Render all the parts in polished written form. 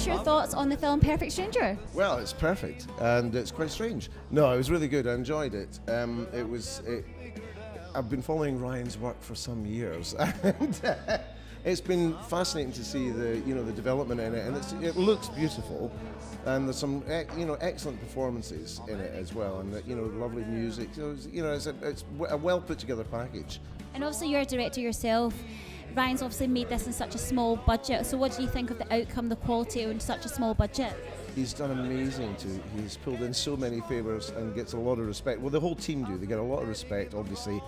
what's your thoughts on the film Perfect Stranger? Well, it's perfect, and it's quite strange. No, it was really good. I enjoyed it. I've been following Ryan's work for some years, and it's been fascinating to see the development in it, and it looks beautiful, and there's some excellent performances in it as well, and lovely music. So it's a well put together package. And obviously you're a director yourself. Ryan's obviously made this in such a small budget. So what do you think of the outcome, the quality in such a small budget? He's done amazing too. He's pulled in so many favours and gets a lot of respect. Well, the whole team do. They get a lot of respect, obviously,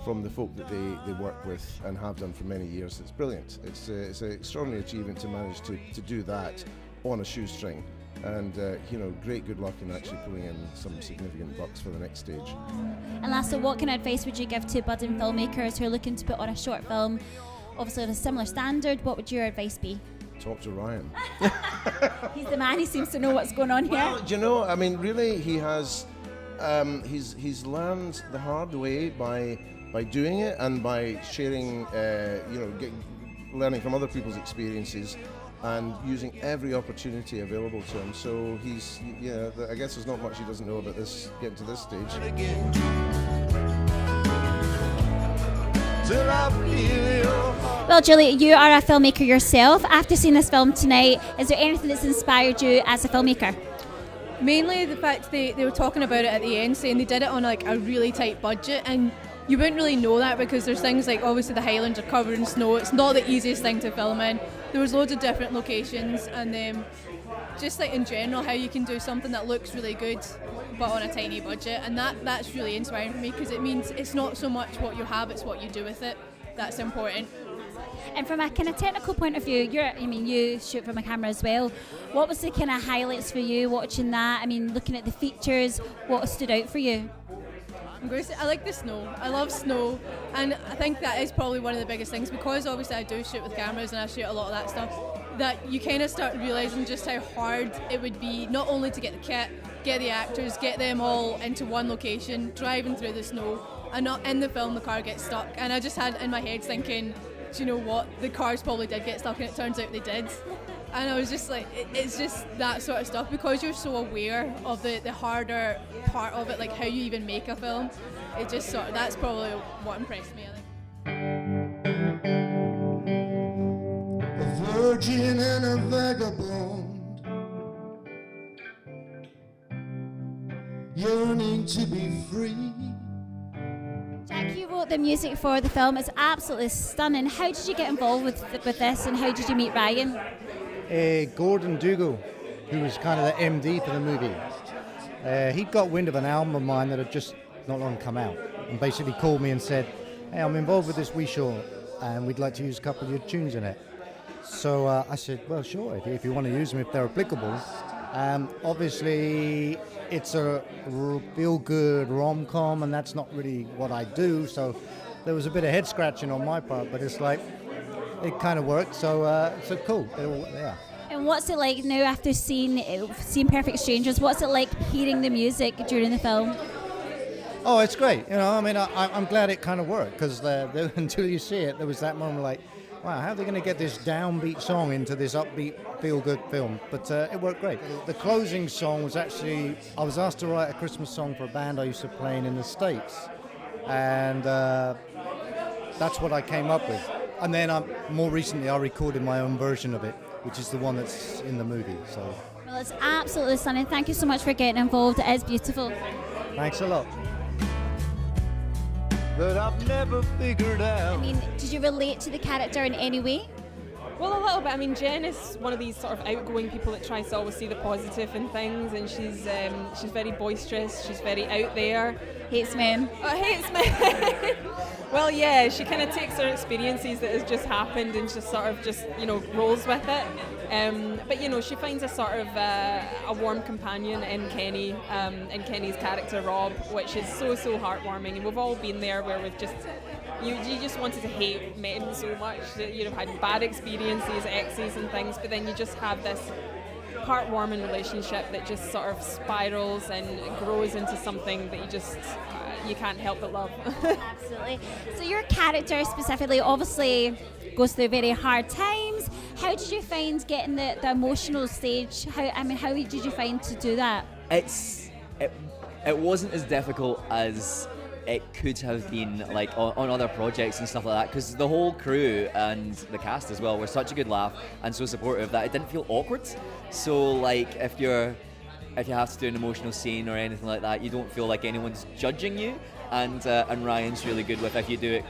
from the folk that they work with and have done for many years. It's brilliant. It's an extraordinary achievement to manage to do that on a shoestring. And great good luck in actually pulling in some significant bucks for the next stage. And lastly, what kind of advice would you give to budding filmmakers who are looking to put on a short film, obviously at a similar standard? What would your advice be? Talk to Ryan. He's the man. He seems to know what's going on here. Well, do you know? I mean, really, he has. He's learned the hard way by doing it and by sharing, learning from other people's experiences and using every opportunity available to him. So he's, I guess there's not much he doesn't know about this, getting to this stage. Well, Julie, you are a filmmaker yourself. After seeing this film tonight, is there anything that's inspired you as a filmmaker? Mainly the fact they were talking about it at the end, saying they did it on like a really tight budget, and you wouldn't really know that because there's things like obviously the Highlands are covered in snow. It's not the easiest thing to film in. There was loads of different locations, and just like in general how you can do something that looks really good but on a tiny budget, and that's really inspiring for me because it means it's not so much what you have, it's what you do with it that's important. And from a kind of technical point of view, you shoot from a camera as well. What was the kind of highlights for you watching that? I mean, looking at the features, what stood out for you? I'm going to say I like the snow. I love snow, and I think that is probably one of the biggest things because obviously I do shoot with cameras and I shoot a lot of that stuff, that you kind of start realising just how hard it would be not only to get the kit, get the actors, get them all into one location, driving through the snow, and not in the film the car gets stuck. And I just had in my head thinking, do you know what, the cars probably did get stuck, and it turns out they did. And I was just like, it's just that sort of stuff, because you're so aware of the harder part of it, like how you even make a film. It just sort of, that's probably what impressed me, I think. A virgin and a vagabond, yearning to be free. Jack, you wrote the music for the film. It's absolutely stunning. How did you get involved with this, and how did you meet Ryan? Gordon Dougal, who was kind of the MD for the movie. He'd got wind of an album of mine that had just not long come out, and basically called me and said, hey, I'm involved with this wee short, and we'd like to use a couple of your tunes in it. So I said, well, sure, if you want to use them, if they're applicable. Obviously, it's a feel-good rom-com, and that's not really what I do, so there was a bit of head-scratching on my part, but it's like, it kind of worked, so cool. Yeah. And what's it like now after seeing Perfect Strangers? What's it like hearing the music during the film? Oh, it's great. I'm glad it kind of worked, because until you see it, there was that moment like, wow, how are they going to get this downbeat song into this upbeat, feel-good film? But it worked great. The closing song was actually, I was asked to write a Christmas song for a band I used to play in the States, and that's what I came up with. And then more recently, I recorded my own version of it, which is the one that's in the movie. So. Well, it's absolutely stunning. Thank you so much for getting involved. It is beautiful. Thanks a lot. But I've never figured out. I mean, did you relate to the character in any way? Well, a little bit. I mean, Jen is one of these sort of outgoing people that tries to always see the positive in things, and she's very boisterous. She's very out there. Hates men. Hates men. Well, yeah, she kind of takes her experiences that has just happened and just sort of rolls with it. But she finds a sort of a warm companion in Kenny, in Kenny's character Rob, which is so heartwarming. And we've all been there where we've just. You just wanted to hate men so much that you'd have had bad experiences, exes and things, but then you just have this heartwarming relationship that just sort of spirals and grows into something that you can't help but love. Absolutely. So your character specifically, obviously goes through very hard times. How did you find getting the emotional stage? How did you find to do that? It wasn't as difficult as it could have been, like on other projects and stuff like that, because the whole crew and the cast as well were such a good laugh and so supportive that it didn't feel awkward. So like if you have to do an emotional scene or anything like that, you don't feel like anyone's judging you. And Ryan's really good with if you do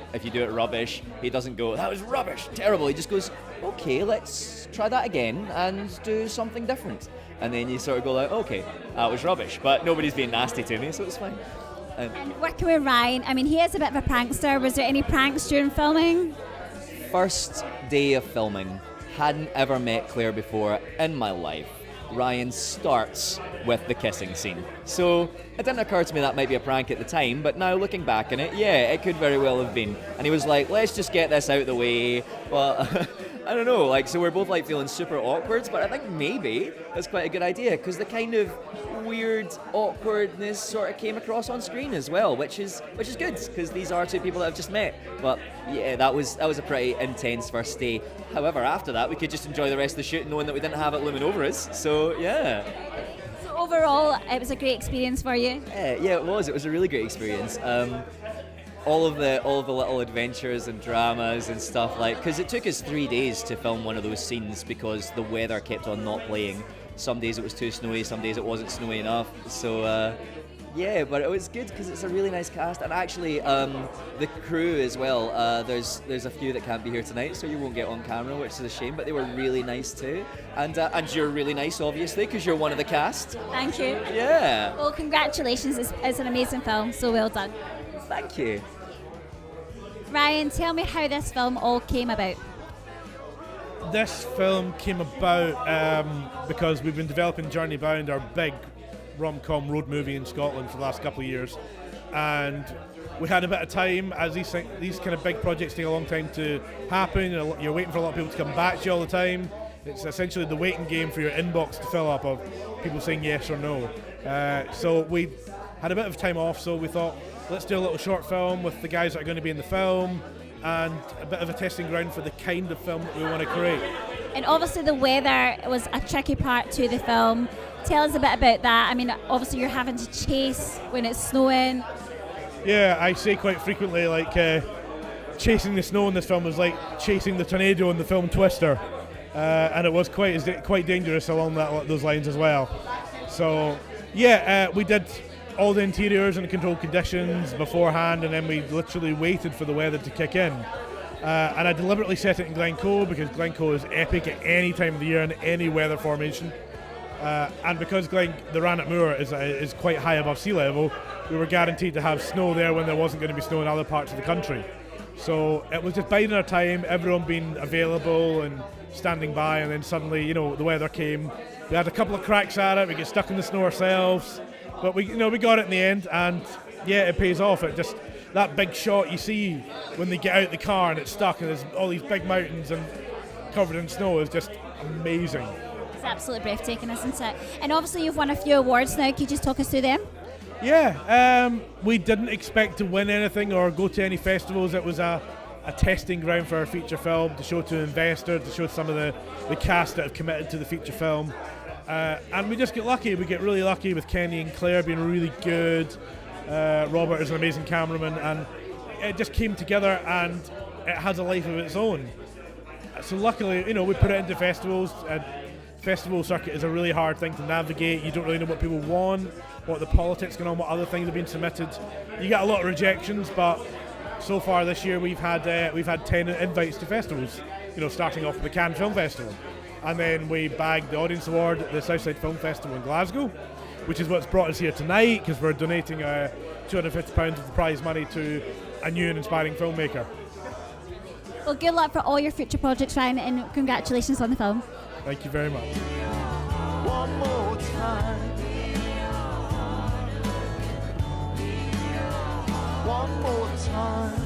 it rubbish, he doesn't go, that was rubbish, terrible. He just goes, okay, let's try that again and do something different. And then you sort of go like, okay, that was rubbish, but nobody's being nasty to me, so it's fine. And working with Ryan, I mean, he is a bit of a prankster. Was there any pranks during filming? First day of filming, hadn't ever met Claire before in my life. Ryan starts with the kissing scene. So it didn't occur to me that might be a prank at the time, but now looking back on it, yeah, it could very well have been. And he was like, let's just get this out of the way. Well, I don't know, like, so we're both like feeling super awkward, but I think maybe that's quite a good idea, because the kind of weird awkwardness sort of came across on screen as well, which is good, because these are two people that I've just met. But yeah, that was a pretty intense first day. However, after that, we could just enjoy the rest of the shoot knowing that we didn't have it looming over us. So yeah. So overall, it was a great experience for you? Yeah, it was. It was a really great experience. All of the little adventures and dramas and stuff, like, because it took us 3 days to film one of those scenes because the weather kept on not playing. Some days it was too snowy, some days it wasn't snowy enough. So yeah, but it was good because it's a really nice cast, and actually the crew as well. There's a few that can't be here tonight, so you won't get on camera, which is a shame. But they were really nice too, and you're really nice, obviously, because you're one of the cast. Thank you. Yeah. Well, congratulations! It's an amazing film. So well done. Thank you. Ryan, tell me how this film all came about. This film came about because we've been developing Journey Bound, our big rom-com road movie in Scotland, for the last couple of years, and we had a bit of time, as these kind of big projects take a long time to happen. You're waiting for a lot of people to come back to you all the time. It's essentially the waiting game for your inbox to fill up of people saying yes or no. So we had a bit of time off, so we thought, let's do a little short film with the guys that are going to be in the film, and a bit of a testing ground for the kind of film that we want to create. And obviously the weather was a tricky part to the film. Tell us a bit about that. I mean, obviously you're having to chase when it's snowing. Yeah, I say quite frequently, like, chasing the snow in this film was like chasing the tornado in the film Twister. And it was quite dangerous along those lines as well. So, yeah, we did all the interiors and controlled conditions beforehand, and then we literally waited for the weather to kick in. And I deliberately set it in Glencoe because Glencoe is epic at any time of the year in any weather formation. And because the Rannoch Moor is quite high above sea level, we were guaranteed to have snow there when there wasn't going to be snow in other parts of the country. So it was just biding our time, everyone being available and standing by, and then suddenly, the weather came. We had a couple of cracks at it, we get stuck in the snow ourselves, but we got it in the end, and yeah, it pays off. It just, that big shot you see when they get out the car and it's stuck and there's all these big mountains and covered in snow is just amazing. It's absolutely breathtaking, isn't it? And obviously you've won a few awards now. Can you just talk us through them? Yeah, we didn't expect to win anything or go to any festivals. It was a testing ground for our feature film, to show to investors, to show some of the cast that have committed to the feature film. And we just get lucky. We get really lucky with Kenny and Claire being really good. Robert is an amazing cameraman, and it just came together, and it has a life of its own. So luckily, we put it into festivals. Festival circuit is a really hard thing to navigate. You don't really know what people want, what the politics going on, what other things have been submitted. You get a lot of rejections, but so far this year we've had 10 invites to festivals. Starting off with the Cannes Film Festival, and then we bagged the Audience Award at the Southside Film Festival in Glasgow, which is what's brought us here tonight, because we're donating £250 of the prize money to a new and inspiring filmmaker. Well, good luck for all your future projects, Ryan, and congratulations on the film. Thank you very much. One more time. One more time.